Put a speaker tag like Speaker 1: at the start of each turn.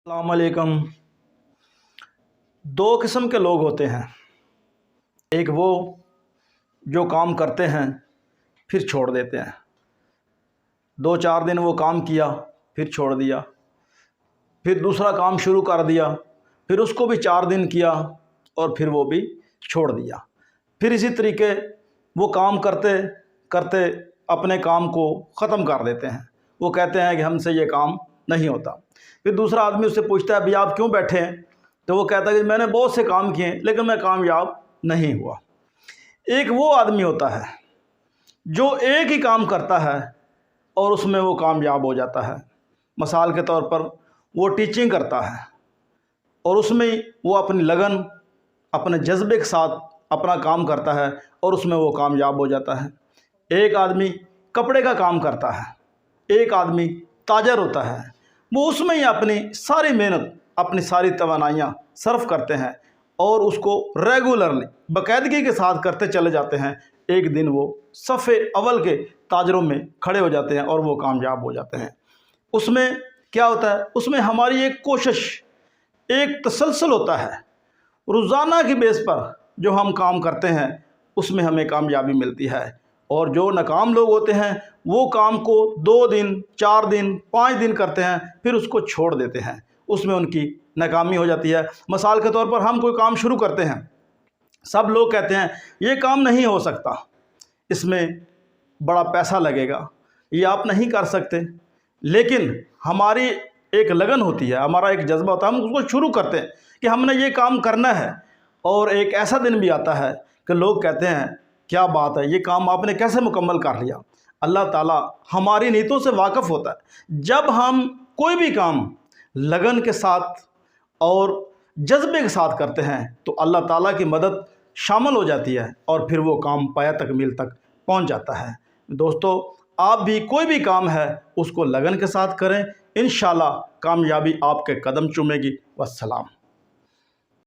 Speaker 1: السلام علیکم۔ دو قسم کے لوگ ہوتے ہیں، ایک وہ جو کام کرتے ہیں پھر چھوڑ دیتے ہیں، 2-4 دن وہ کام کیا پھر چھوڑ دیا، پھر دوسرا کام شروع کر دیا، پھر اس کو بھی 4 دن کیا اور پھر وہ بھی چھوڑ دیا، پھر اسی طریقے وہ کام کرتے کرتے اپنے کام کو ختم کر دیتے ہیں۔ وہ کہتے ہیں کہ ہم سے یہ کام نہیں ہوتا۔ پھر دوسرا آدمی اس سے پوچھتا ہے ابھی آپ کیوں بیٹھے ہیں؟ تو وہ کہتا ہے کہ میں نے بہت سے کام کیے لیکن میں کامیاب نہیں ہوا۔ ایک وہ آدمی ہوتا ہے جو ایک ہی کام کرتا ہے اور اس میں وہ کامیاب ہو جاتا ہے۔ مثال کے طور پر وہ ٹیچنگ کرتا ہے اور اس میں وہ اپنی لگن اپنے جذبے کے ساتھ اپنا کام کرتا ہے اور اس میں وہ کامیاب ہو جاتا ہے۔ ایک آدمی کپڑے کا کام کرتا ہے، ایک آدمی تاجر ہوتا ہے، وہ اس میں ہی اپنی ساری محنت اپنی ساری توانائیاں صرف کرتے ہیں اور اس کو ریگولرلی باقاعدگی کے ساتھ کرتے چلے جاتے ہیں۔ ایک دن وہ صف اول کے تاجروں میں کھڑے ہو جاتے ہیں اور وہ کامیاب ہو جاتے ہیں۔ اس میں کیا ہوتا ہے؟ اس میں ہماری ایک کوشش، ایک تسلسل ہوتا ہے، روزانہ کی بیس پر جو ہم کام کرتے ہیں اس میں ہمیں کامیابی ملتی ہے۔ اور جو ناکام لوگ ہوتے ہیں وہ کام کو 2 دن 4 دن 5 دن کرتے ہیں پھر اس کو چھوڑ دیتے ہیں، اس میں ان کی ناکامی ہو جاتی ہے۔ مثال کے طور پر ہم کوئی کام شروع کرتے ہیں، سب لوگ کہتے ہیں یہ کام نہیں ہو سکتا، اس میں بڑا پیسہ لگے گا، یہ آپ نہیں کر سکتے، لیکن ہماری ایک لگن ہوتی ہے، ہمارا ایک جذبہ ہوتا ہے، ہم اس کو شروع کرتے ہیں کہ ہم نے یہ کام کرنا ہے۔ اور ایک ایسا دن بھی آتا ہے کہ لوگ کہتے ہیں کیا بات ہے، یہ کام آپ نے کیسے مکمل کر لیا؟ اللہ تعالیٰ ہماری نیتوں سے واقف ہوتا ہے۔ جب ہم کوئی بھی کام لگن کے ساتھ اور جذبے کے ساتھ کرتے ہیں تو اللہ تعالیٰ کی مدد شامل ہو جاتی ہے اور پھر وہ کام پایہ تکمیل تک پہنچ جاتا ہے۔ دوستو، آپ بھی کوئی بھی کام ہے اس کو لگن کے ساتھ کریں، انشاءاللہ کامیابی آپ کے قدم چومے گی۔ والسلام۔